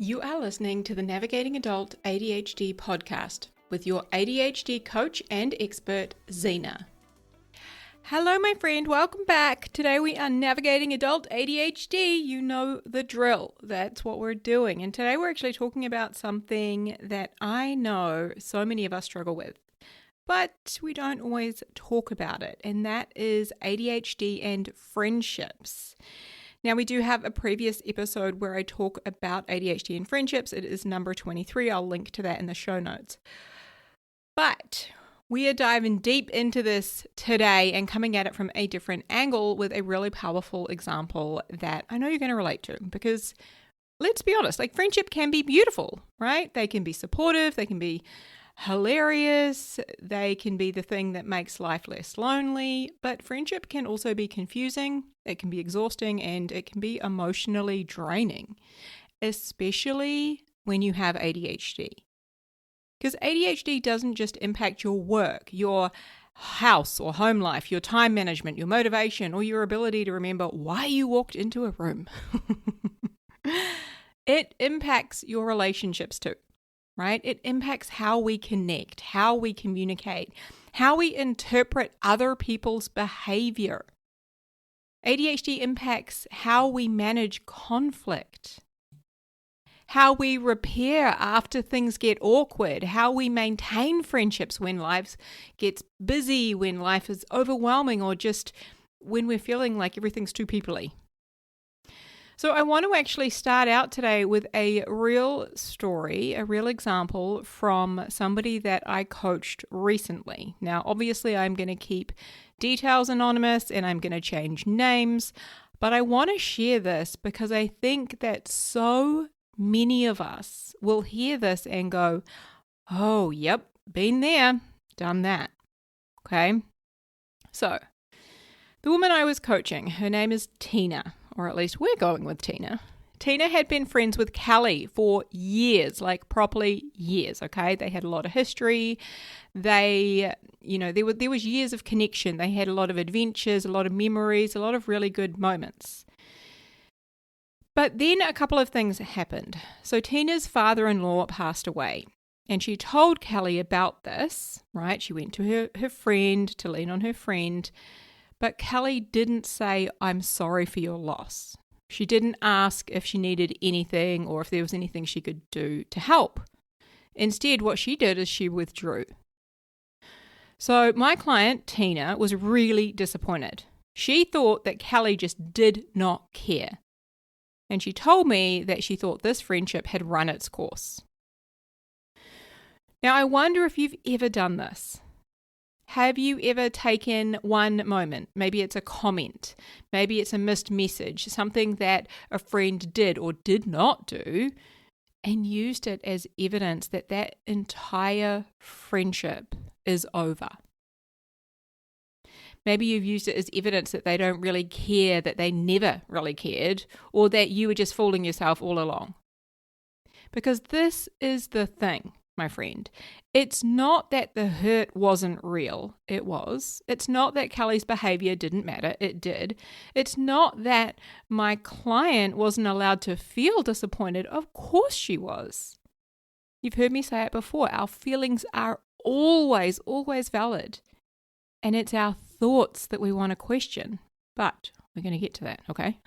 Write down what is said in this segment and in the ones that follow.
You are listening to the Navigating Adult ADHD podcast with your ADHD coach and expert, Zena. Hello, my friend. Welcome back. Today we are navigating adult ADHD. You know the drill. That's what we're doing. And today we're actually talking about something that I know so many of us struggle with, but we don't always talk about it. And that is ADHD and friendships. Now, we do have a previous episode where I talk about ADHD and friendships. It is number 23. I'll link to that in the show notes. But we are diving deep into this today and coming at it from a different angle with a really powerful example that I know you're going to relate to, because let's be honest, like, friendship can be beautiful, right? They can be supportive. They can be hilarious. They can be the thing that makes life less lonely, but friendship can also be confusing. It can be exhausting, and it can be emotionally draining, especially when you have ADHD. Because ADHD doesn't just impact your work, your house or home life, your time management, your motivation, or your ability to remember why you walked into a room. It impacts your relationships too. Right? It impacts how we connect, how we communicate, how we interpret other people's behavior. ADHD impacts how we manage conflict, how we repair after things get awkward, how we maintain friendships when life gets busy, when life is overwhelming, or just when we're feeling like everything's too peoply. So I want to actually start out today with a real story, a real example from somebody that I coached recently. Now, obviously, I'm going to keep details anonymous and I'm going to change names, but I want to share this because I think that so many of us will hear this and go, oh, yep, been there, done that. Okay. So the woman I was coaching, her name is Tina. Or at least we're going with Tina. Tina had been friends with Kelly for years, like properly years, okay? They had a lot of history. There was years of connection. They had a lot of adventures, a lot of memories, a lot of really good moments. But then a couple of things happened. So Tina's father-in-law passed away, and she told Kelly about this, right? She went to her friend to lean on her friend. But Kelly didn't say, I'm sorry for your loss. She didn't ask if she needed anything or if there was anything she could do to help. Instead, what she did is she withdrew. So my client, Tina, was really disappointed. She thought that Kelly just did not care. And she told me that she thought this friendship had run its course. Now, I wonder if you've ever done this. Have you ever taken one moment, maybe it's a comment, maybe it's a missed message, something that a friend did or did not do, and used it as evidence that that entire friendship is over? Maybe you've used it as evidence that they don't really care, that they never really cared, or that you were just fooling yourself all along. Because this is the thing, my friend. It's not that the hurt wasn't real. It was. It's not that Kelly's behavior didn't matter. It did. It's not that my client wasn't allowed to feel disappointed. Of course she was. You've heard me say it before. Our feelings are always, always valid. And it's our thoughts that we want to question. But we're going to get to that, okay?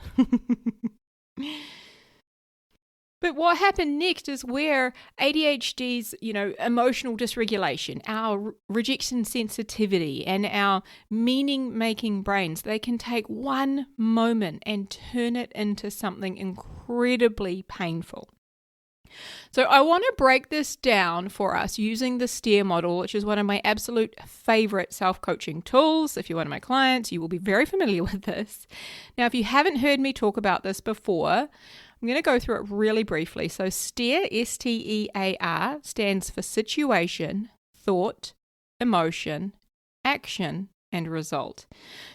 But what happened next is where ADHD's, emotional dysregulation, our rejection sensitivity, and our meaning-making brains, they can take one moment and turn it into something incredibly painful. So I want to break this down for us using the STEER model, which is one of my absolute favorite self-coaching tools. If you're one of my clients, you will be very familiar with this. Now, if you haven't heard me talk about this before, I'm going to go through it really briefly. So STEAR, S-T-E-A-R, stands for situation, thought, emotion, action, and result.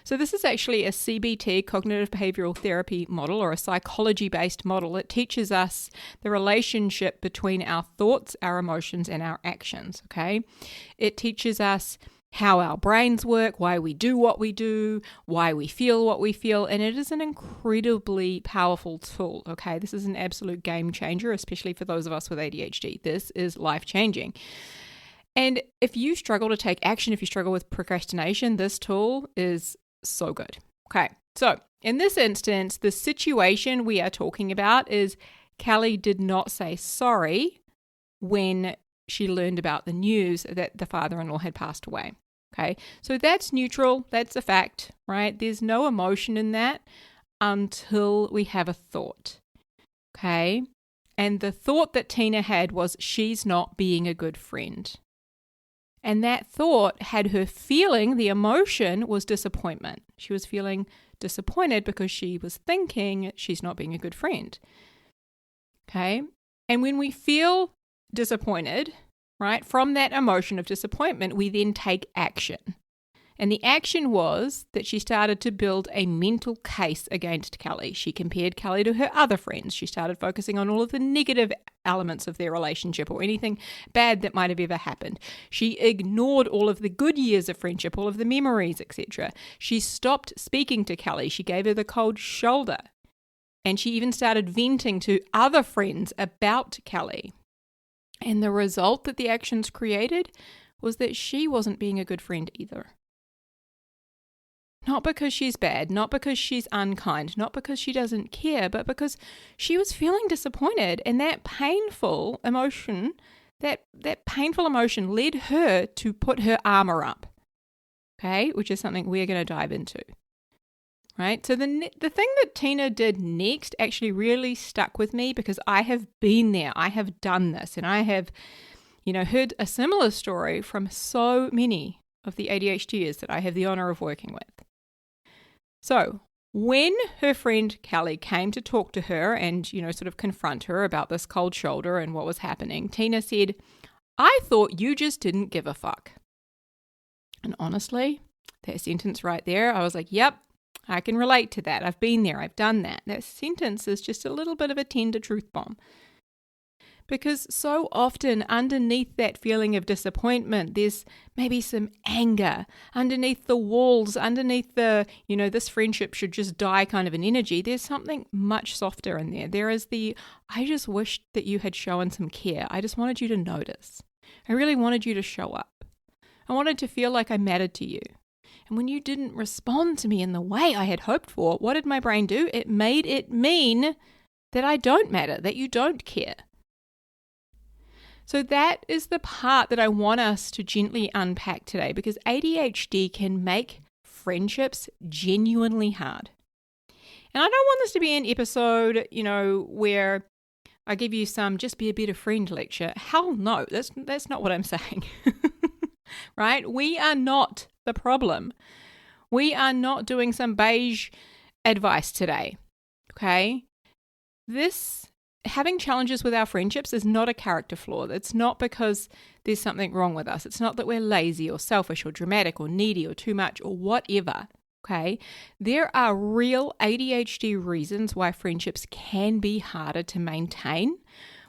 So this is actually a CBT, cognitive behavioral therapy model, or a psychology-based model. It teaches us the relationship between our thoughts, our emotions, and our actions, okay? It teaches us how our brains work, why we do what we do, why we feel what we feel. And it is an incredibly powerful tool, okay? This is an absolute game changer, especially for those of us with ADHD. This is life-changing. And if you struggle to take action, if you struggle with procrastination, this tool is so good. Okay, so in this instance, the situation we are talking about is Kelly did not say sorry when she learned about the news that the father-in-law had passed away. Okay, so that's neutral. That's a fact, right? There's no emotion in that until we have a thought. Okay, and the thought that Tina had was she's not being a good friend. And that thought had her feeling, the emotion was disappointment. She was feeling disappointed because she was thinking she's not being a good friend. Okay, and when we feel disappointed, right, from that emotion of disappointment, we then take action. And the action was that she started to build a mental case against Kelly. She compared Kelly to her other friends. She started focusing on all of the negative elements of their relationship or anything bad that might have ever happened. She ignored all of the good years of friendship, all of the memories, etc. She stopped speaking to Kelly. She gave her the cold shoulder. And she even started venting to other friends about Kelly. And the result that the actions created was that she wasn't being a good friend either. Not because she's bad, not because she's unkind, not because she doesn't care, but because she was feeling disappointed. And that painful emotion led her to put her armor up, okay, which is something we're going to dive into. Right? So the thing that Tina did next actually really stuck with me because I have been there. I have done this and I have, heard a similar story from so many of the ADHDers that I have the honor of working with. So when her friend Kelly came to talk to her and, sort of confront her about this cold shoulder and what was happening, Tina said, "I thought you just didn't give a fuck." And honestly, that sentence right there, I was like, yep, I can relate to that. I've been there. I've done that. That sentence is just a little bit of a tender truth bomb. Because so often underneath that feeling of disappointment, there's maybe some anger. Underneath the walls, underneath the, this friendship should just die kind of an energy, there's something much softer in there. There is I just wished that you had shown some care. I just wanted you to notice. I really wanted you to show up. I wanted to feel like I mattered to you. And when you didn't respond to me in the way I had hoped for, what did my brain do? It made it mean that I don't matter, that you don't care. So that is the part that I want us to gently unpack today, because ADHD can make friendships genuinely hard. And I don't want this to be an episode, where I give you some just be a better friend lecture. Hell no, that's not what I'm saying. Right? We are not the problem. We are not doing some beige advice today. Okay? Having challenges with our friendships is not a character flaw. It's not because there's something wrong with us. It's not that we're lazy or selfish or dramatic or needy or too much or whatever. Okay? There are real ADHD reasons why friendships can be harder to maintain,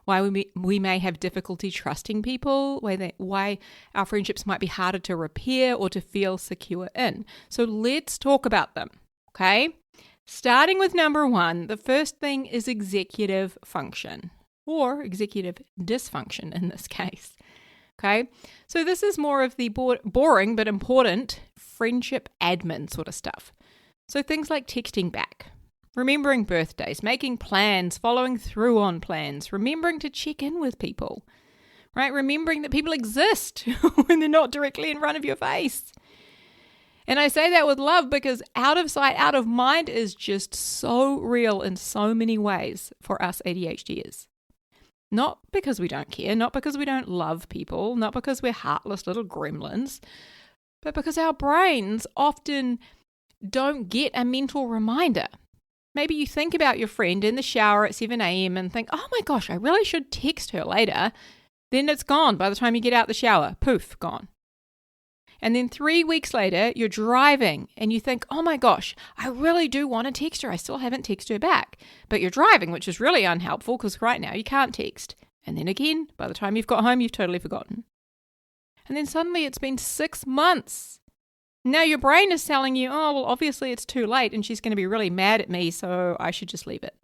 why we may have difficulty trusting people, why our friendships might be harder to repair or to feel secure in. So let's talk about them, okay? Starting with number one, the first thing is executive function, or executive dysfunction in this case, okay? So this is more of the boring but important friendship admin sort of stuff. So things like texting back, remembering birthdays, making plans, following through on plans, remembering to check in with people, right? Remembering that people exist when they're not directly in front of your face. And I say that with love because out of sight, out of mind is just so real in so many ways for us ADHDers. Not because we don't care, not because we don't love people, not because we're heartless little gremlins, but because our brains often don't get a mental reminder. Maybe you think about your friend in the shower at 7 a.m. and think, oh my gosh, I really should text her later. Then it's gone by the time you get out the shower. Poof, gone. And then 3 weeks later, you're driving and you think, oh my gosh, I really do want to text her. I still haven't texted her back. But you're driving, which is really unhelpful because right now you can't text. And then again, by the time you've got home, you've totally forgotten. And then suddenly it's been 6 months. Now your brain is telling you, oh, well, obviously it's too late and she's going to be really mad at me, so I should just leave it.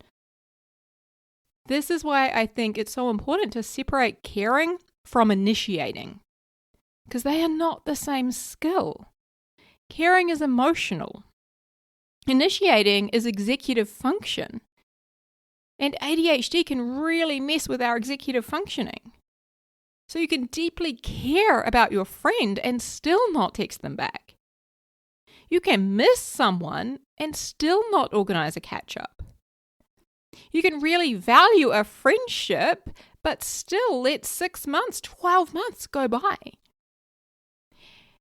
This is why I think it's so important to separate caring from initiating, because they are not the same skill. Caring is emotional. Initiating is executive function. And ADHD can really mess with our executive functioning. So you can deeply care about your friend and still not text them back. You can miss someone and still not organize a catch-up. You can really value a friendship, but still let 6 months, 12 months go by.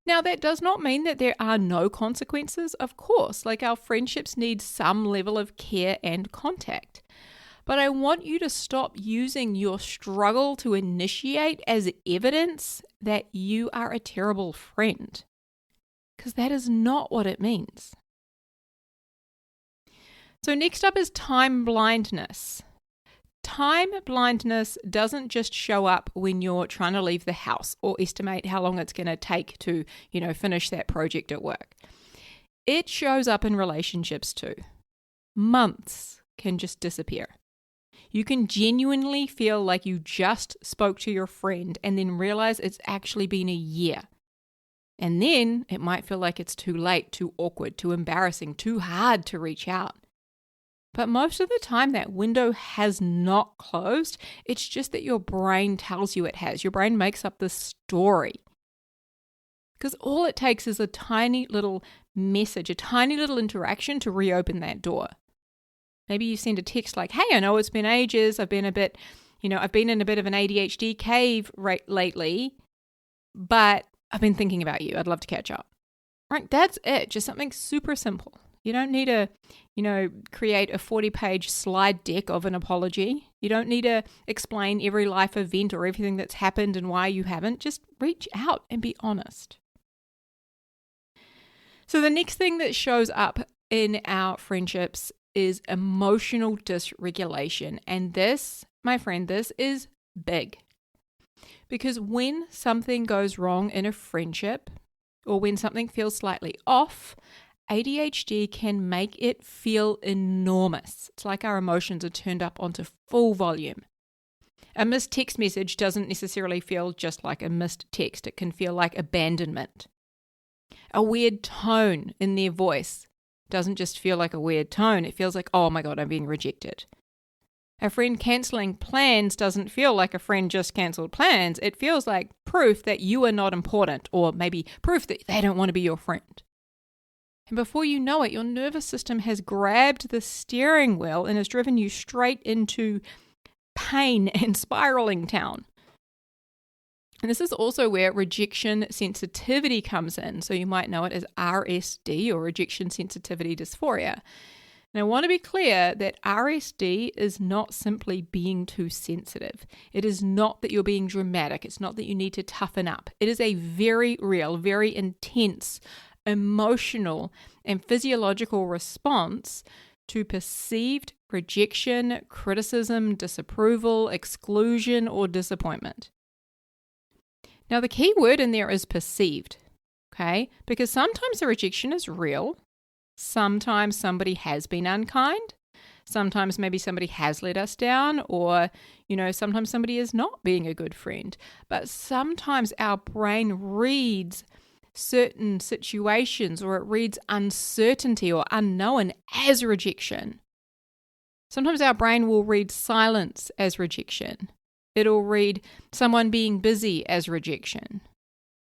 Now, that does not mean that there are no consequences, of course. Like, our friendships need some level of care and contact. But I want you to stop using your struggle to initiate as evidence that you are a terrible friend, because that is not what it means. So next up is time blindness. Time blindness doesn't just show up when you're trying to leave the house or estimate how long it's going to take to, finish that project at work. It shows up in relationships too. Months can just disappear. You can genuinely feel like you just spoke to your friend and then realize it's actually been a year. And then it might feel like it's too late, too awkward, too embarrassing, too hard to reach out. But most of the time that window has not closed. It's just that your brain tells you it has. Your brain makes up the story. Because all it takes is a tiny little message, a tiny little interaction to reopen that door. Maybe you send a text like, hey, I know it's been ages. I've been in a bit of an ADHD cave lately, but I've been thinking about you. I'd love to catch up. Right? That's it. Just something super simple. You don't need to, create a 40-page slide deck of an apology. You don't need to explain every life event or everything that's happened and why you haven't. Just reach out and be honest. So the next thing that shows up in our friendships is emotional dysregulation. And this, my friend, this is big. Because when something goes wrong in a friendship, or when something feels slightly off, ADHD can make it feel enormous. It's like our emotions are turned up onto full volume. A missed text message doesn't necessarily feel just like a missed text. It can feel like abandonment. A weird tone in their voice doesn't just feel like a weird tone. It feels like, oh my God, I'm being rejected. A friend cancelling plans doesn't feel like a friend just cancelled plans. It feels like proof that you are not important, or maybe proof that they don't want to be your friend. And before you know it, your nervous system has grabbed the steering wheel and has driven you straight into pain and spiraling town. And this is also where rejection sensitivity comes in. So you might know it as RSD, or rejection sensitivity dysphoria. And I want to be clear that RSD is not simply being too sensitive. It is not that you're being dramatic. It's not that you need to toughen up. It is a very real, very intense emotional and physiological response to perceived rejection, criticism, disapproval, exclusion, or disappointment. Now, the key word in there is perceived, okay? Because sometimes the rejection is real. Sometimes somebody has been unkind. Sometimes maybe somebody has let us down, or, sometimes somebody is not being a good friend. But sometimes our brain reads certain situations, or it reads uncertainty or unknown as rejection. Sometimes our brain will read silence as rejection. It'll read someone being busy as rejection.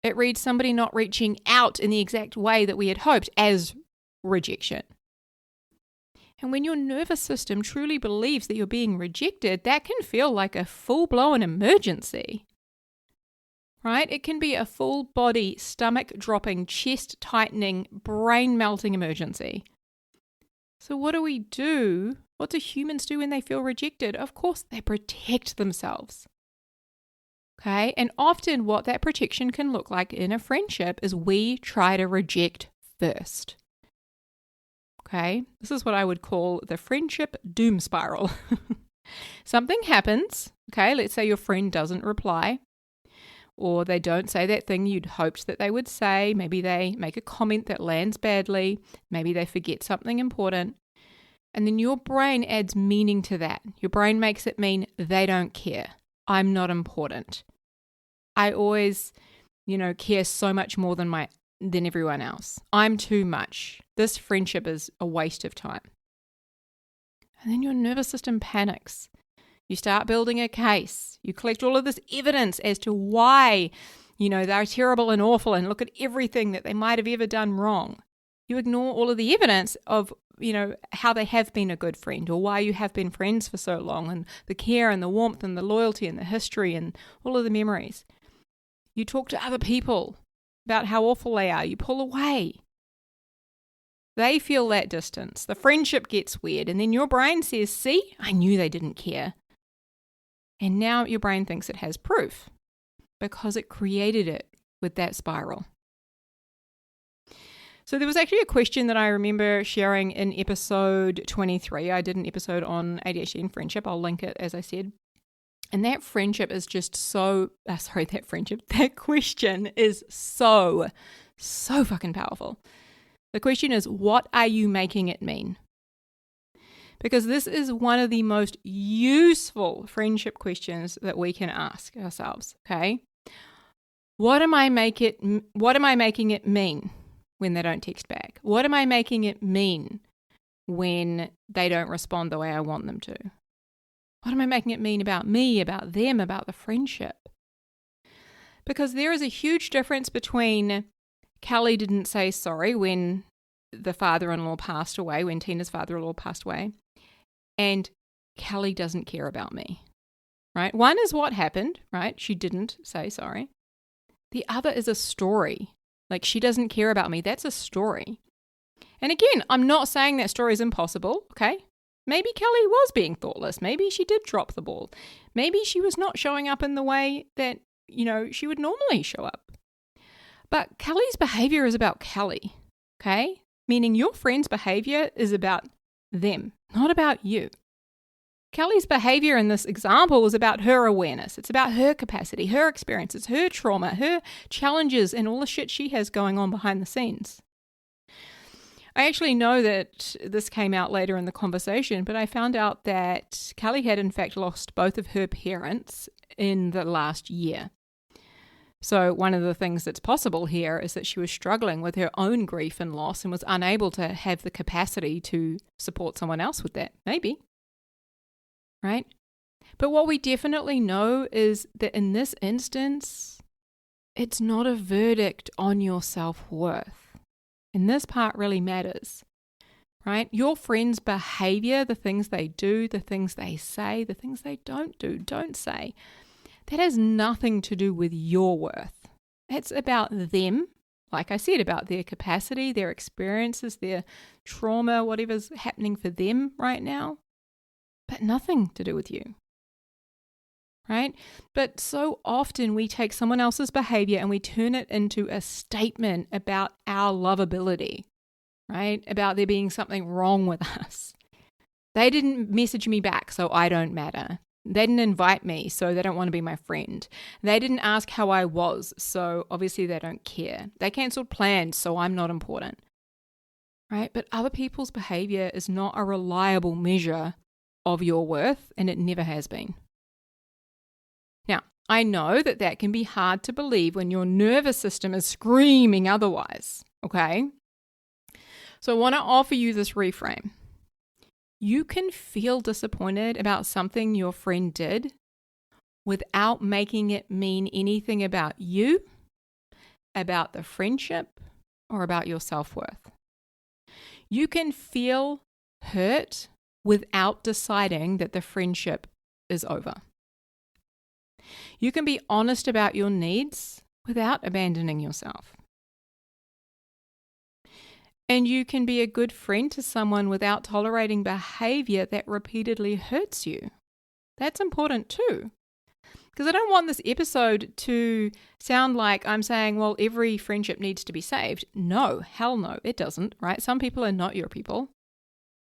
It reads somebody not reaching out in the exact way that we had hoped as rejection. And when your nervous system truly believes that you're being rejected, that can feel like a full-blown emergency. Right? It can be a full body, stomach dropping, chest tightening, brain melting emergency. So what do we do? What do humans do when they feel rejected? Of course, they protect themselves. Okay? And often what that protection can look like in a friendship is we try to reject first. Okay? This is what I would call the friendship doom spiral. Something happens. Okay? Let's say your friend doesn't reply. or they don't say that thing you'd hoped that they would say. Maybe they make a comment that lands badly. Maybe they forget something important. And then your brain adds meaning to that. Your brain makes it mean they don't care. I'm not important. I always, care so much more than everyone else. I'm too much. This friendship is a waste of time. And then your nervous system panics. You start building a case. You collect all of this evidence as to why, they're terrible and awful, and look at everything that they might have ever done wrong. You ignore all of the evidence of, how they have been a good friend, or why you have been friends for so long, and the care and the warmth and the loyalty and the history and all of the memories. You talk to other people about how awful they are. You pull away. They feel that distance. The friendship gets weird. And then your brain says, see, I knew they didn't care. And now your brain thinks it has proof because it created it with that spiral. So there was actually a question that I remember sharing in episode 23. I did an episode on ADHD and friendship. I'll link it, as I said. And that friendship is just that question is so fucking powerful. The question is, what are you making it mean? Because this is one of the most useful friendship questions that we can ask ourselves, okay? What am I making it mean when they don't text back? What am I making it mean when they don't respond the way I want them to? What am I making it mean about me, about them, about the friendship? Because there is a huge difference between Kelly didn't say sorry when the father-in-law passed away, when Tina's father-in-law passed away, and Kelly doesn't care about me, right? One is what happened, right? She didn't say sorry. The other is a story. Like, she doesn't care about me. That's a story. And again, I'm not saying that story is impossible, okay? Maybe Kelly was being thoughtless. Maybe she did drop the ball. Maybe she was not showing up in the way that, she would normally show up. But Kelly's behavior is about Kelly, okay? Meaning your friend's behavior is about them, not about you. Kelly's behavior in this example was about her awareness. It's about her capacity, her experiences, her trauma, her challenges, and all the shit she has going on behind the scenes. I actually know that this came out later in the conversation, but I found out that Kelly had in fact lost both of her parents in the last year. So one of the things that's possible here is that she was struggling with her own grief and loss and was unable to have the capacity to support someone else with that. Maybe. Right? But what we definitely know is that in this instance, it's not a verdict on your self-worth. And this part really matters, right? Your friend's behavior, the things they do, the things they say, the things they don't do, don't say, that has nothing to do with your worth. It's about them, like I said, about their capacity, their experiences, their trauma, whatever's happening for them right now, but nothing to do with you. Right? But so often we take someone else's behavior and we turn it into a statement about our lovability, right? About there being something wrong with us. They didn't message me back, so I don't matter. They didn't invite me, so they don't want to be my friend. They didn't ask how I was, so obviously they don't care. They cancelled plans, so I'm not important. Right? But other people's behavior is not a reliable measure of your worth, and it never has been. Now, I know that can be hard to believe when your nervous system is screaming otherwise, okay? So I want to offer you this reframe. You can feel disappointed about something your friend did without making it mean anything about you, about the friendship, or about your self-worth. You can feel hurt without deciding that the friendship is over. You can be honest about your needs without abandoning yourself. And you can be a good friend to someone without tolerating behavior that repeatedly hurts you. That's important too. Because I don't want this episode to sound like I'm saying, well, every friendship needs to be saved. No, hell no, it doesn't, right? Some people are not your people.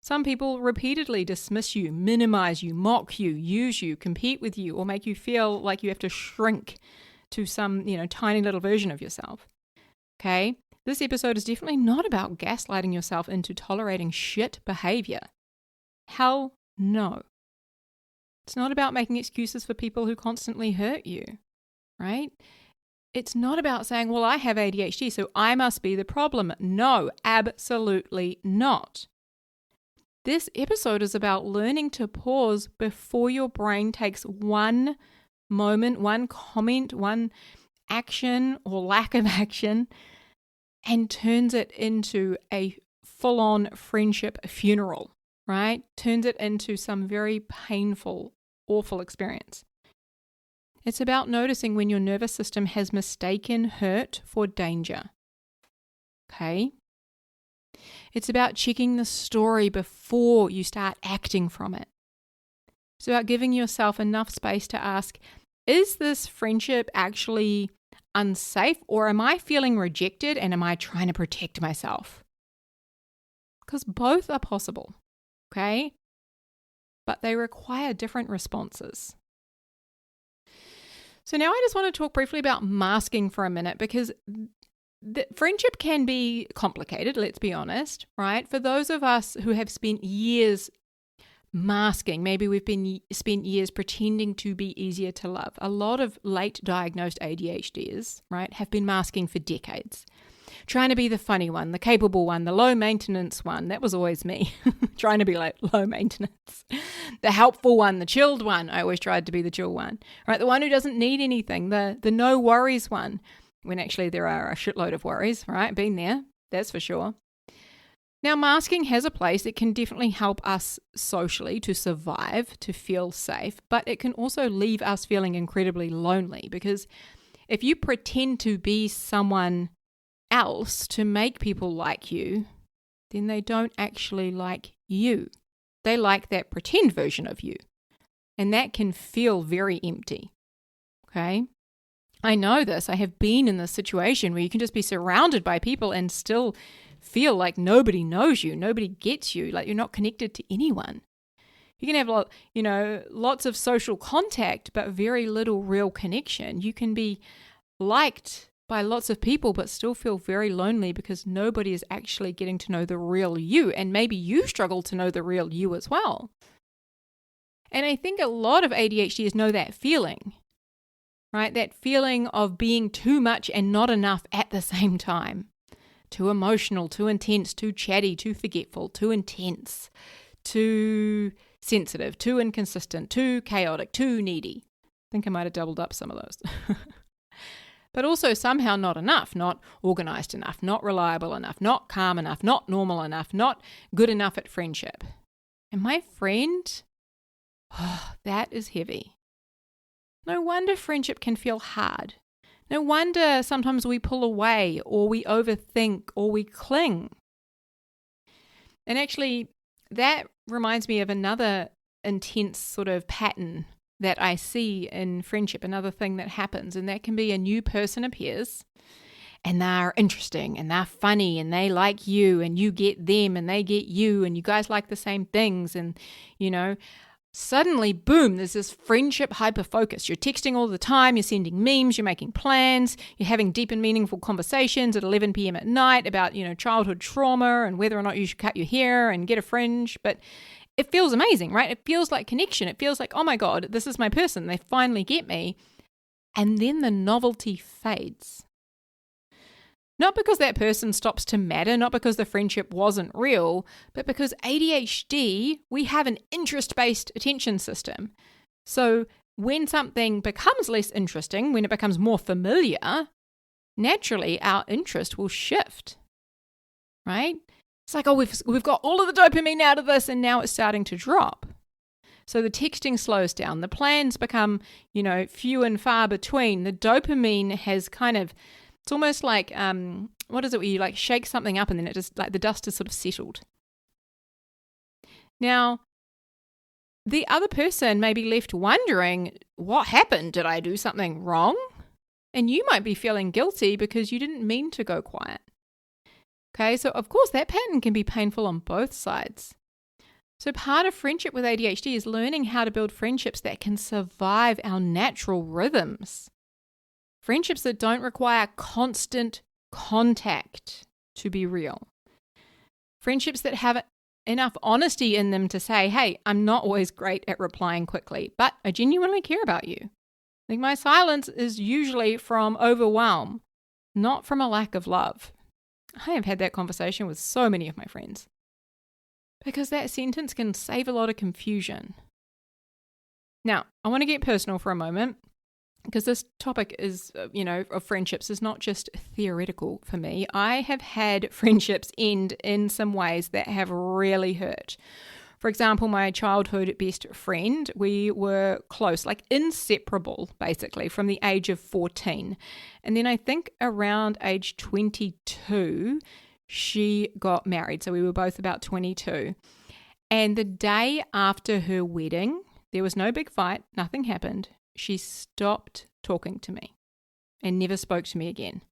Some people repeatedly dismiss you, minimize you, mock you, use you, compete with you, or make you feel like you have to shrink to some, tiny little version of yourself. Okay? This episode is definitely not about gaslighting yourself into tolerating shit behavior. Hell no. It's not about making excuses for people who constantly hurt you, right? It's not about saying, well, I have ADHD, so I must be the problem. No, absolutely not. This episode is about learning to pause before your brain takes one moment, one comment, one action or lack of action, and turns it into a full-on friendship funeral, right? Turns it into some very painful, awful experience. It's about noticing when your nervous system has mistaken hurt for danger. Okay? It's about checking the story before you start acting from it. It's about giving yourself enough space to ask, is this friendship actually unsafe, or am I feeling rejected and am I trying to protect myself? Because both are possible, okay? But they require different responses. So now I just want to talk briefly about masking for a minute, because friendship can be complicated, let's be honest, right? For those of us who have spent years masking, maybe we've spent years pretending to be easier to love. A lot of late diagnosed ADHDers, right, have been masking for decades. Trying to be the funny one, the capable one, the low maintenance one. That was always me, trying to be like low maintenance. The helpful one, the chilled one. I always tried to be the chill one, right? The one who doesn't need anything, the no worries one, when actually there are a shitload of worries, right? Been there, that's for sure. Now, masking has a place. It can definitely help us socially to survive, to feel safe, but it can also leave us feeling incredibly lonely, because if you pretend to be someone else to make people like you, then they don't actually like you. They like that pretend version of you, and that can feel very empty, okay? I know this. I have been in this situation where you can just be surrounded by people and still feel like nobody knows you, nobody gets you, like you're not connected to anyone. You can have, lots of social contact, but very little real connection. You can be liked by lots of people, but still feel very lonely because nobody is actually getting to know the real you. And maybe you struggle to know the real you as well. And I think a lot of ADHDers know that feeling, right? That feeling of being too much and not enough at the same time. Too emotional, too intense, too chatty, too forgetful, too intense, too sensitive, too inconsistent, too chaotic, too needy. I think I might have doubled up some of those. But also somehow not enough, not organized enough, not reliable enough, not calm enough, not normal enough, not good enough at friendship. And my friend, that is heavy. No wonder friendship can feel hard. No wonder sometimes we pull away, or we overthink, or we cling. And actually, that reminds me of another intense sort of pattern that I see in friendship, another thing that happens, and that can be a new person appears, and they're interesting, and they're funny, and they like you, and you get them, and they get you, and you guys like the same things, and, suddenly, boom, there's this friendship hyper-focus. You're texting all the time, you're sending memes, you're making plans, you're having deep and meaningful conversations at 11 p.m. at night about, childhood trauma and whether or not you should cut your hair and get a fringe. But it feels amazing, right? It feels like connection. It feels like, oh my God, this is my person. They finally get me. And then the novelty fades. Not because that person stops to matter, not because the friendship wasn't real, but because ADHD, we have an interest-based attention system. So when something becomes less interesting, when it becomes more familiar, naturally our interest will shift, right? It's like, oh, we've got all of the dopamine out of this, and now it's starting to drop. So the texting slows down. The plans become, few and far between. The dopamine has kind of, it's almost like, what is it where you like shake something up and then it just like the dust is sort of settled. Now, the other person may be left wondering, what happened? Did I do something wrong? And you might be feeling guilty because you didn't mean to go quiet. Okay, so of course that pattern can be painful on both sides. So part of friendship with ADHD is learning how to build friendships that can survive our natural rhythms. Friendships that don't require constant contact to be real. Friendships that have enough honesty in them to say, hey, I'm not always great at replying quickly, but I genuinely care about you. I think my silence is usually from overwhelm, not from a lack of love. I have had that conversation with so many of my friends because that sentence can save a lot of confusion. Now, I want to get personal for a moment because this topic is, of friendships is not just theoretical for me. I have had friendships end in some ways that have really hurt. For example, my childhood best friend, we were close, like inseparable, basically, from the age of 14. And then I think around age 22, she got married. So we were both about 22. And the day after her wedding, there was no big fight, nothing happened. She stopped talking to me and never spoke to me again.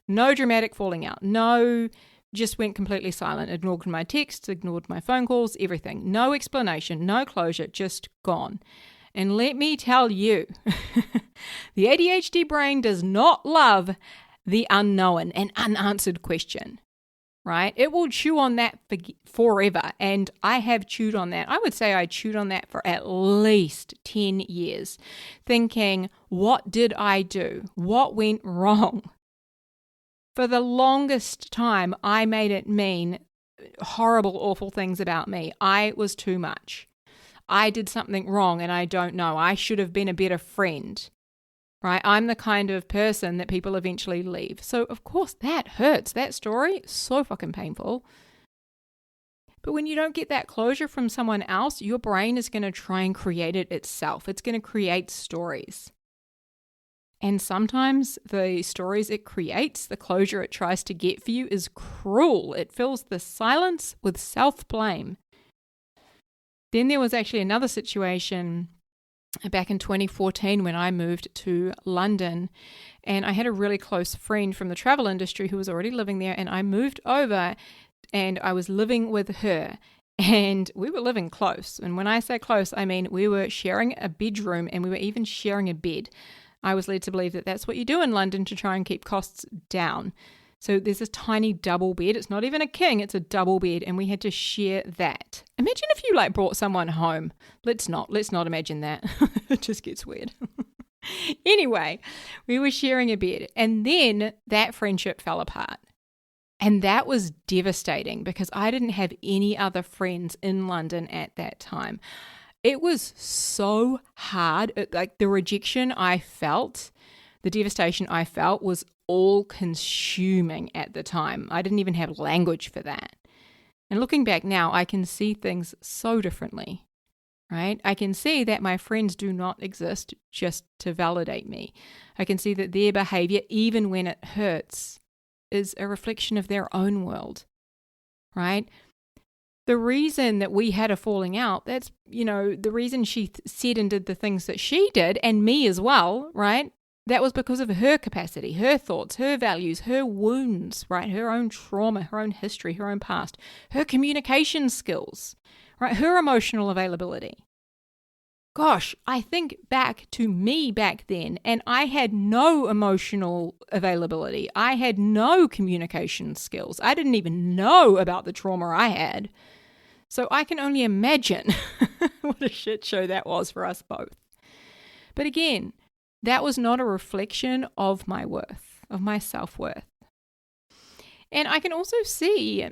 No dramatic falling out. No, just went completely silent. Ignored my texts, ignored my phone calls, everything. No explanation, no closure, just gone. And let me tell you, the ADHD brain does not love the unknown and unanswered question. Right? It will chew on that forever. And I have chewed on that. I would say I chewed on that for at least 10 years, thinking, what did I do? What went wrong? For the longest time, I made it mean horrible, awful things about me. I was too much. I did something wrong and I don't know. I should have been a better friend. Right? I'm the kind of person that people eventually leave. So, of course, that hurts. That story is so fucking painful. But when you don't get that closure from someone else, your brain is going to try and create it itself. It's going to create stories. And sometimes the stories it creates, the closure it tries to get for you is cruel. It fills the silence with self-blame. Then there was actually another situation back in 2014 when I moved to London, and I had a really close friend from the travel industry who was already living there, and I moved over and I was living with her, and we were living close. And when I say close, I mean we were sharing a bedroom and we were even sharing a bed. I was led to believe that that's what you do in London to try and keep costs down. So there's this tiny double bed. It's not even a king, it's a double bed, and we had to share that. Imagine if you brought someone home. Let's not imagine that. It just gets weird. Anyway, we were sharing a bed, and then that friendship fell apart. And that was devastating because I didn't have any other friends in London at that time. It was so hard. The rejection I felt, the devastation I felt was all consuming at the time. I didn't even have language for that. And looking back now, I can see things so differently, right? I can see that my friends do not exist just to validate me. I can see that their behavior, even when it hurts, is a reflection of their own world, right? The reason that we had a falling out, that's, the reason she said and did the things that she did, and me as well, right? That was because of her capacity, her thoughts, her values, her wounds, right? Her own trauma, her own history, her own past, her communication skills, right? Her emotional availability. Gosh, I think back to me back then, and I had no emotional availability. I had no communication skills. I didn't even know about the trauma I had. So I can only imagine what a shit show that was for us both. But again, that was not a reflection of my worth, of my self-worth. And I can also see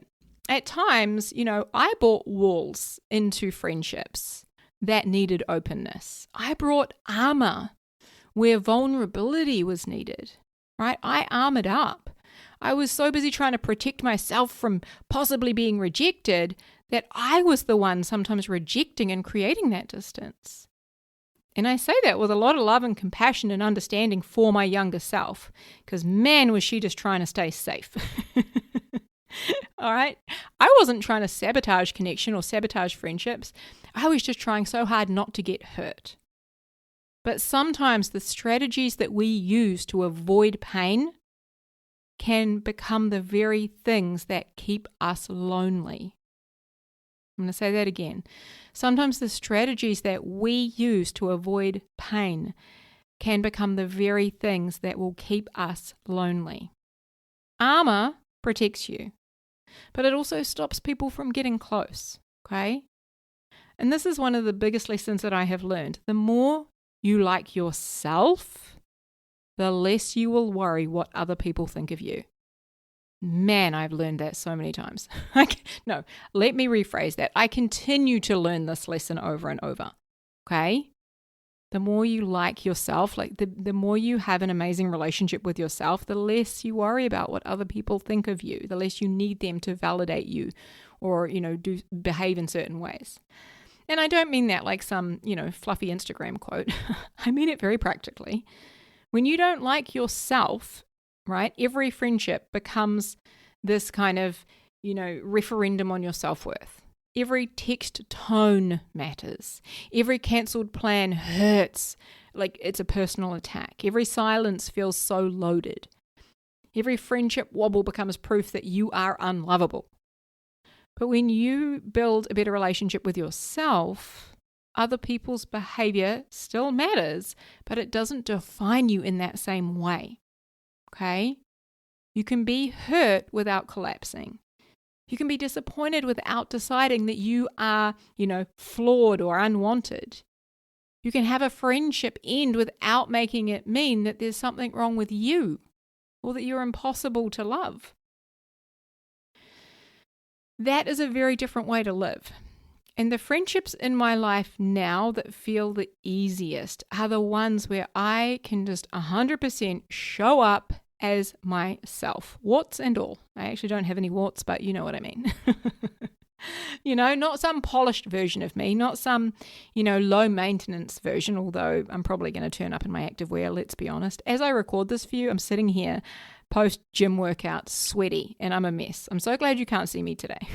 at times, I brought walls into friendships that needed openness. I brought armor where vulnerability was needed, right? I armored up. I was so busy trying to protect myself from possibly being rejected that I was the one sometimes rejecting and creating that distance. And I say that with a lot of love and compassion and understanding for my younger self, because man, was she just trying to stay safe. All right? I wasn't trying to sabotage connection or sabotage friendships. I was just trying so hard not to get hurt. But sometimes the strategies that we use to avoid pain can become the very things that keep us lonely. I'm going to say that again. Sometimes the strategies that we use to avoid pain can become the very things that will keep us lonely. Armor protects you, but it also stops people from getting close, okay? And this is one of the biggest lessons that I have learned. The more you like yourself, the less you will worry what other people think of you. Man, I've learned that so many times. No, let me rephrase that. I continue to learn this lesson over and over, okay? The more you like yourself, like the more you have an amazing relationship with yourself, the less you worry about what other people think of you, the less you need them to validate you or, behave in certain ways. And I don't mean that like some, fluffy Instagram quote. I mean it very practically. When you don't like yourself, right, every friendship becomes this kind of, referendum on your self-worth. Every text tone matters. Every cancelled plan hurts like it's a personal attack. Every silence feels so loaded. Every friendship wobble becomes proof that you are unlovable. But when you build a better relationship with yourself, other people's behavior still matters, but it doesn't define you in that same way. Okay? You can be hurt without collapsing. You can be disappointed without deciding that you are, flawed or unwanted. You can have a friendship end without making it mean that there's something wrong with you or that you're impossible to love. That is a very different way to live. And the friendships in my life now that feel the easiest are the ones where I can just 100% show up as myself, warts and all. I actually don't have any warts, but you know what I mean. Not some polished version of me, not some, low maintenance version, although I'm probably going to turn up in my activewear, let's be honest. As I record this for you, I'm sitting here post gym workout, sweaty, and I'm a mess. I'm so glad you can't see me today.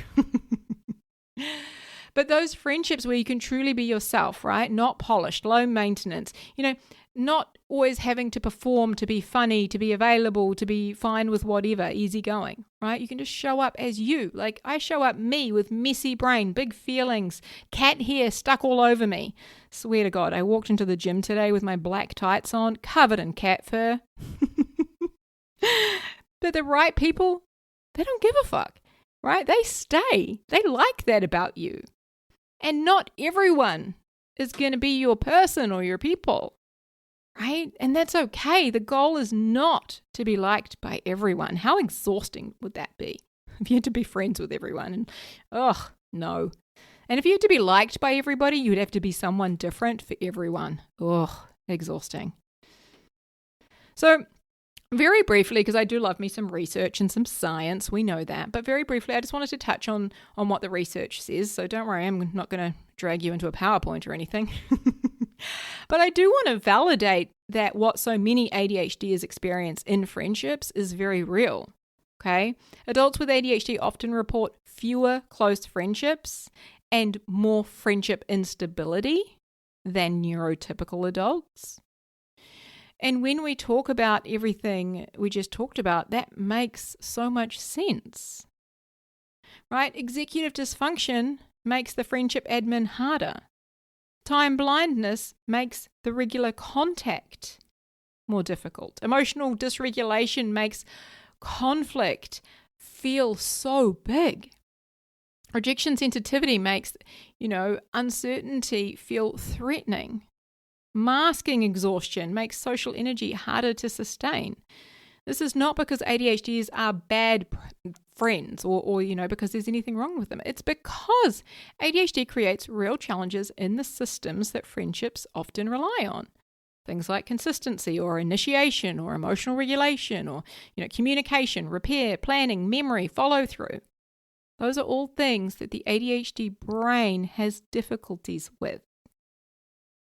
But those friendships where you can truly be yourself, right? Not polished, low maintenance, not always having to perform, to be funny, to be available, to be fine with whatever, easygoing, right? You can just show up as you. Like I show up me with messy brain, big feelings, cat hair stuck all over me. Swear to God, I walked into the gym today with my black tights on, covered in cat fur. But the right people, they don't give a fuck, right? They stay. They like that about you. And not everyone is going to be your person or your people. Right? And that's okay. The goal is not to be liked by everyone. How exhausting would that be if you had to be friends with everyone? And no. And if you had to be liked by everybody, you'd have to be someone different for everyone. Exhausting. So very briefly, because I do love me some research and some science, we know that. But very briefly, I just wanted to touch on what the research says. So don't worry, I'm not going to drag you into a PowerPoint or anything. But I do want to validate that what so many ADHDers experience in friendships is very real, okay? Adults with ADHD often report fewer close friendships and more friendship instability than neurotypical adults. And when we talk about everything we just talked about, that makes so much sense, right? Executive dysfunction makes the friendship admin harder. Time blindness makes the regular contact more difficult. Emotional dysregulation makes conflict feel so big. Rejection sensitivity makes, uncertainty feel threatening. Masking exhaustion makes social energy harder to sustain. This is not because ADHDs are bad friends or because there's anything wrong with them. It's because ADHD creates real challenges in the systems that friendships often rely on. Things like consistency or initiation or emotional regulation or, communication, repair, planning, memory, follow through. Those are all things that the ADHD brain has difficulties with.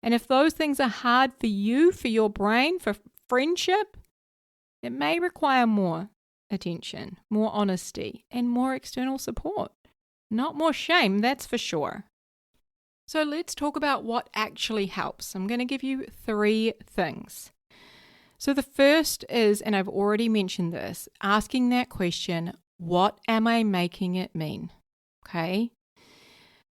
And if those things are hard for you, for your brain, for friendship, it may require more attention, more honesty, and more external support. Not more shame, that's for sure. So let's talk about what actually helps. I'm going to give you 3 things. So the first is, and I've already mentioned this, asking that question, what am I making it mean? Okay?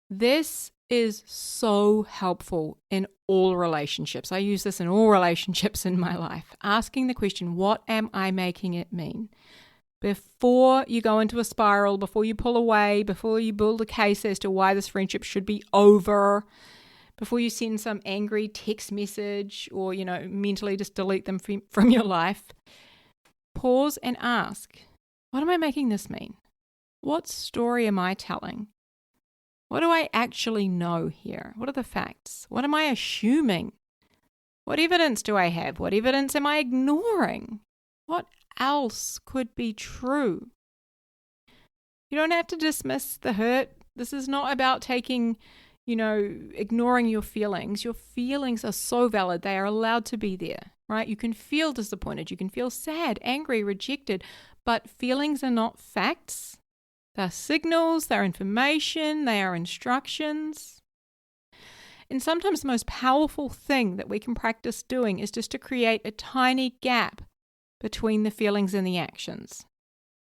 This is so helpful in all relationships. I use this in all relationships in my life. Asking the question, what am I making it mean? Before you go into a spiral, before you pull away, before you build a case as to why this friendship should be over, before you send some angry text message or, mentally just delete them from your life, pause and ask, what am I making this mean? What story am I telling? What do I actually know here? What are the facts? What am I assuming? What evidence do I have? What evidence am I ignoring? What else could be true? You don't have to dismiss the hurt. This is not about ignoring your feelings. Your feelings are so valid. They are allowed to be there, right? You can feel disappointed. You can feel sad, angry, rejected, but feelings are not facts. They're signals, they're information, they are instructions. And sometimes the most powerful thing that we can practice doing is just to create a tiny gap between the feelings and the actions.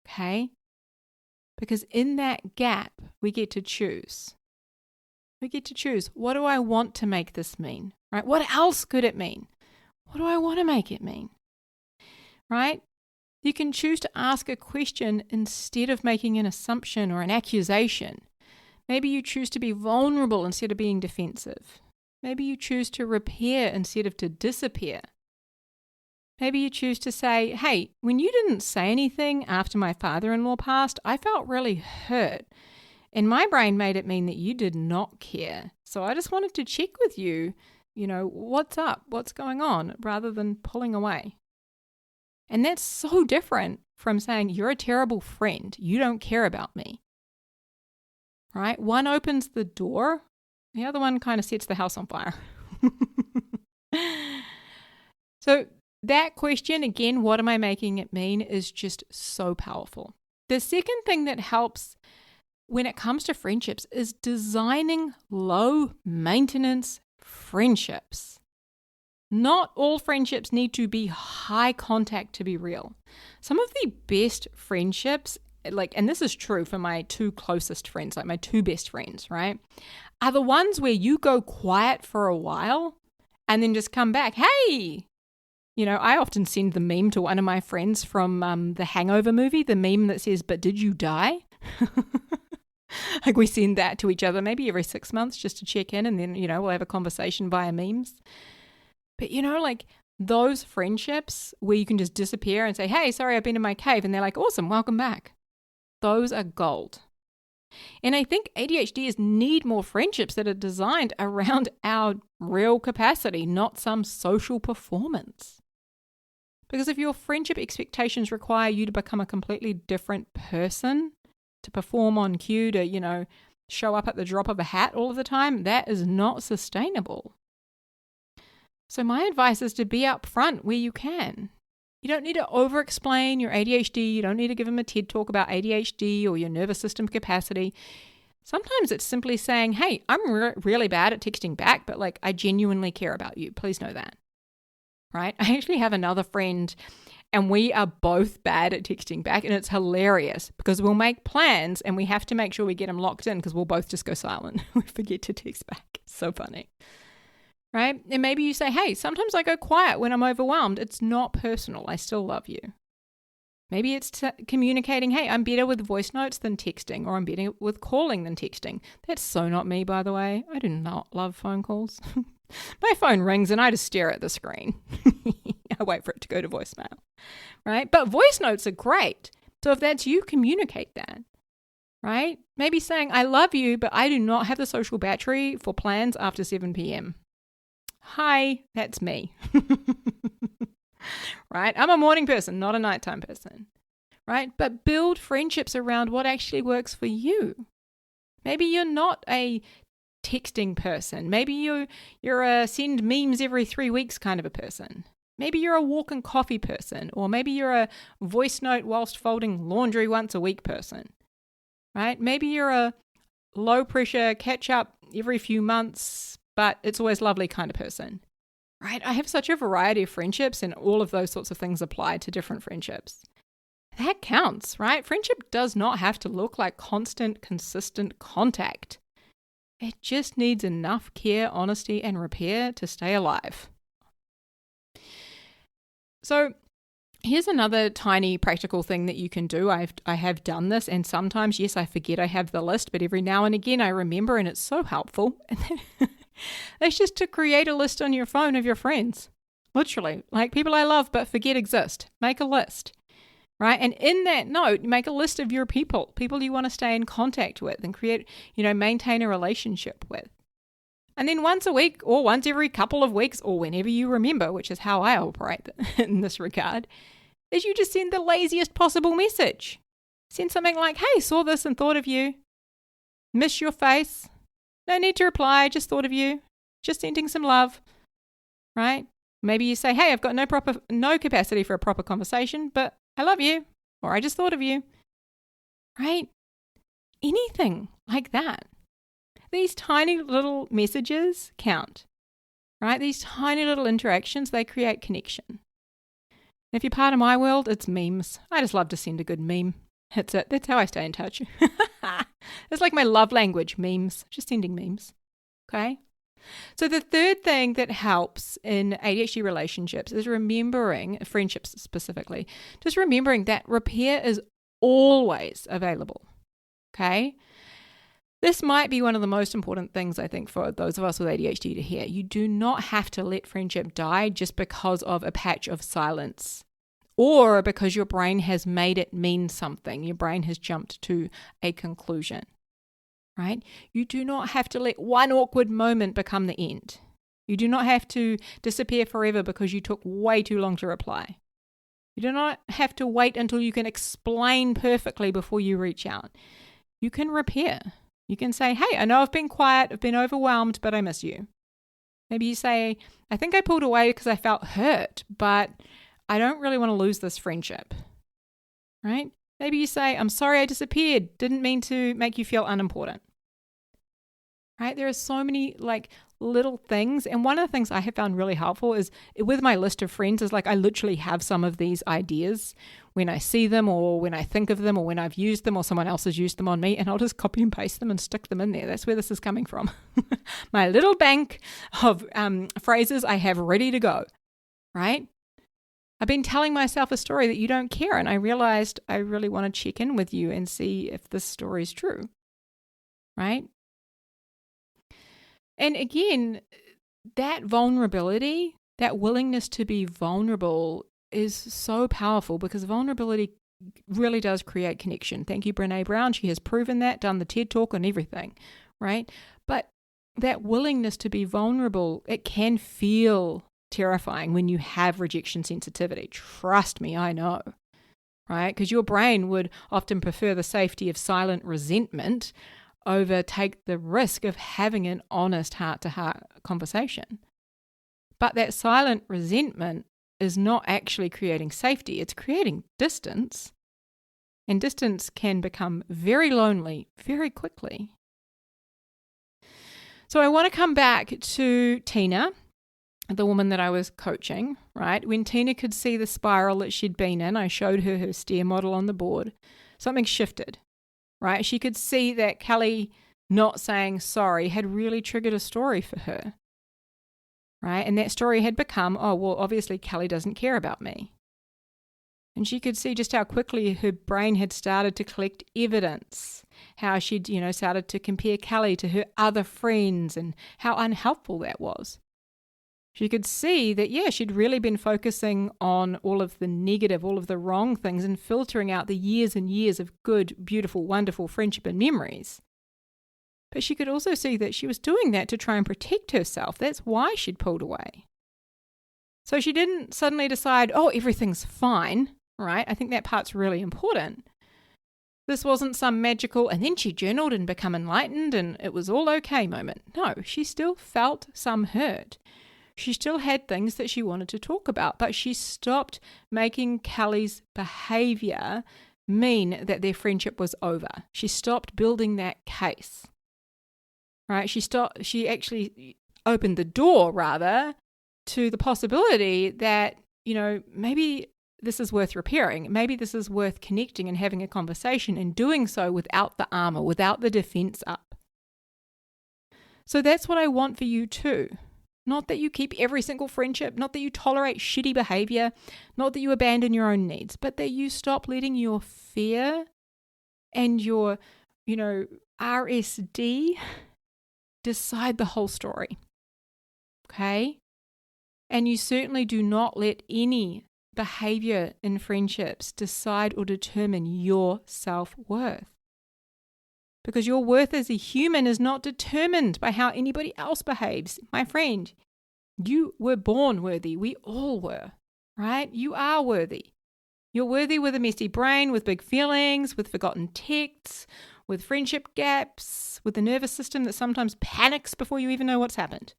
Okay? Because in that gap, we get to choose. We get to choose, what do I want to make this mean? Right? What else could it mean? What do I want to make it mean? Right? You can choose to ask a question instead of making an assumption or an accusation. Maybe you choose to be vulnerable instead of being defensive. Maybe you choose to repair instead of to disappear. Maybe you choose to say, hey, when you didn't say anything after my father-in-law passed, I felt really hurt. And my brain made it mean that you did not care. So I just wanted to check with you, what's up, what's going on, rather than pulling away. And that's so different from saying, you're a terrible friend. You don't care about me. Right? One opens the door. The other one kind of sets the house on fire. So that question, again, what am I making it mean, is just so powerful. The second thing that helps when it comes to friendships is designing low maintenance friendships. Not all friendships need to be high contact to be real. Some of the best friendships, and this is true for my two closest friends, like my two best friends, right, are the ones where you go quiet for a while and then just come back. Hey, I often send the meme to one of my friends from the Hangover movie, the meme that says, but did you die? Like we send that to each other maybe every 6 months just to check in, and then, we'll have a conversation via memes. But those friendships where you can just disappear and say, hey, sorry, I've been in my cave. And they're like, awesome, welcome back. Those are gold. And I think ADHDers need more friendships that are designed around our real capacity, not some social performance. Because if your friendship expectations require you to become a completely different person, to perform on cue, to, show up at the drop of a hat all of the time, that is not sustainable. So my advice is to be upfront where you can. You don't need to over-explain your ADHD. You don't need to give them a TED talk about ADHD or your nervous system capacity. Sometimes it's simply saying, hey, I'm really bad at texting back, but I genuinely care about you. Please know that. Right? I actually have another friend and we are both bad at texting back, and it's hilarious because we'll make plans and we have to make sure we get them locked in because we'll both just go silent. We forget to text back. It's so funny. Right? And maybe you say, hey, sometimes I go quiet when I'm overwhelmed. It's not personal. I still love you. Maybe it's communicating, hey, I'm better with voice notes than texting, or I'm better with calling than texting. That's so not me, by the way. I do not love phone calls. My phone rings and I just stare at the screen. I wait for it to go to voicemail, right? But voice notes are great. So if that's you, communicate that, right? Maybe saying, I love you, but I do not have the social battery for plans after 7 p.m. Hi, that's me. Right? I'm a morning person, not a nighttime person, right? But build friendships around what actually works for you. Maybe you're not a texting person. Maybe you're a send memes every 3 weeks kind of a person. Maybe you're a walk and coffee person, or maybe you're a voice note whilst folding laundry once a week person, right? Maybe you're a low pressure catch up every few months, but it's always lovely kind of person. Right? I have such a variety of friendships, and all of those sorts of things apply to different friendships. That counts, right? Friendship does not have to look like constant, consistent contact. It just needs enough care, honesty, and repair to stay alive. So here's another tiny practical thing that you can do. I have done this, and sometimes, yes, I forget I have the list, but every now and again I remember, and it's so helpful. That's just to create a list on your phone of your friends. Literally, like people I love but forget exist. Make a list, right? And in that note, make a list of your people you want to stay in contact with and create, maintain a relationship with. And then once a week or once every couple of weeks or whenever you remember, which is how I operate in this regard, is you just send the laziest possible message. Send something like, hey, saw this and thought of you. Miss your face. No need to reply, just thought of you. Just sending some love, right? Maybe you say, hey, I've got no capacity for a proper conversation, but I love you, or I just thought of you, right? Anything like that. These tiny little messages count, right? These tiny little interactions, they create connection. And if you're part of my world, it's memes. I just love to send a good meme. That's it. That's how I stay in touch. It's like my love language, memes. Just sending memes. Okay? So the third thing that helps in ADHD relationships is remembering, friendships specifically, just remembering that repair is always available. Okay? This might be one of the most important things, I think, for those of us with ADHD to hear. You do not have to let friendship die just because of a patch of silence or because your brain has made it mean something. Your brain has jumped to a conclusion, right? You do not have to let one awkward moment become the end. You do not have to disappear forever because you took way too long to reply. You do not have to wait until you can explain perfectly before you reach out. You can repair. You can say, hey, I know I've been quiet, I've been overwhelmed, but I miss you. Maybe you say, I think I pulled away because I felt hurt, but I don't really want to lose this friendship, right? Maybe you say, I'm sorry I disappeared, didn't mean to make you feel unimportant, right? There are so many little things. And one of the things I have found really helpful is with my list of friends is I literally have some of these ideas when I see them or when I think of them or when I've used them or someone else has used them on me, and I'll just copy and paste them and stick them in there. That's where this is coming from. My little bank of phrases I have ready to go, right? I've been telling myself a story that you don't care, and I realized I really want to check in with you and see if this story is true, right? And again, that vulnerability, that willingness to be vulnerable is so powerful because vulnerability really does create connection. Thank you, Brené Brown. She has proven that, done the TED Talk and everything, right? But that willingness to be vulnerable, it can feel terrifying when you have rejection sensitivity. Trust me, I know, right? Because your brain would often prefer the safety of silent resentment over take the risk of having an honest heart-to-heart conversation. But that silent resentment is not actually creating safety. It's creating distance. And distance can become very lonely very quickly. So I want to come back to Tina, the woman that I was coaching, right? When Tina could see the spiral that she'd been in, I showed her stair model on the board. Something shifted, right? She could see that Kelly not saying sorry had really triggered a story for her, right? And that story had become, oh, well, obviously Kelly doesn't care about me. And she could see just how quickly her brain had started to collect evidence, how she'd, started to compare Kelly to her other friends and how unhelpful that was. She could see that, she'd really been focusing on all of the negative, all of the wrong things and filtering out the years and years of good, beautiful, wonderful friendship and memories. But she could also see that she was doing that to try and protect herself. That's why she'd pulled away. So she didn't suddenly decide, oh, everything's fine, right? I think that part's really important. This wasn't some magical, and then she journaled and become enlightened and it was all okay moment. No, she still felt some hurt. She still had things that she wanted to talk about, but she stopped making Kelly's behavior mean that their friendship was over. She stopped building that case, right? She actually opened the door, rather, to the possibility that, maybe this is worth repairing. Maybe this is worth connecting and having a conversation and doing so without the armor, without the defense up. So that's what I want for you too. Not that you keep every single friendship, not that you tolerate shitty behavior, not that you abandon your own needs, but that you stop letting your fear and your, RSD decide the whole story. Okay? And you certainly do not let any behavior in friendships decide or determine your self-worth. Because your worth as a human is not determined by how anybody else behaves. My friend, you were born worthy. We all were, right? You are worthy. You're worthy with a messy brain, with big feelings, with forgotten texts, with friendship gaps, with a nervous system that sometimes panics before you even know what's happened,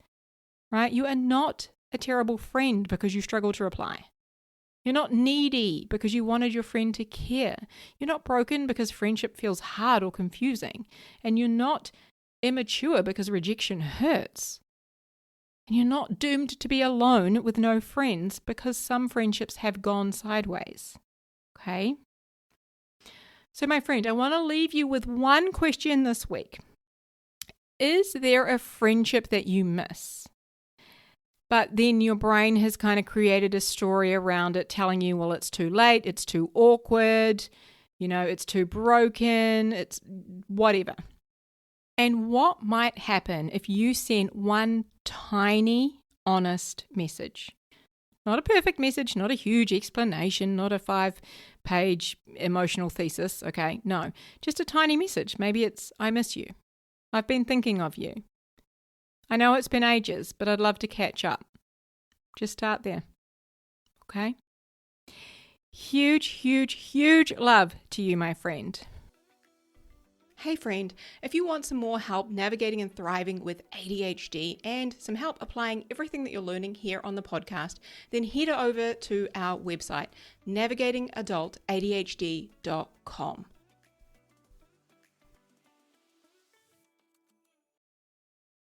right? You are not a terrible friend because you struggle to reply. You're not needy because you wanted your friend to care. You're not broken because friendship feels hard or confusing. And you're not immature because rejection hurts. And you're not doomed to be alone with no friends because some friendships have gone sideways. Okay? So my friend, I want to leave you with one question this week. Is there a friendship that you miss? But then your brain has kind of created a story around it telling you, well, it's too late, it's too awkward, it's too broken, it's whatever. And what might happen if you sent one tiny, honest message? Not a perfect message, not a huge explanation, not a 5-page emotional thesis, okay? No, just a tiny message. Maybe it's, I miss you. I've been thinking of you. I know it's been ages, but I'd love to catch up. Just start there. Okay? Huge, huge, huge love to you, my friend. Hey friend, if you want some more help navigating and thriving with ADHD and some help applying everything that you're learning here on the podcast, then head over to our website, navigatingadultadhd.com.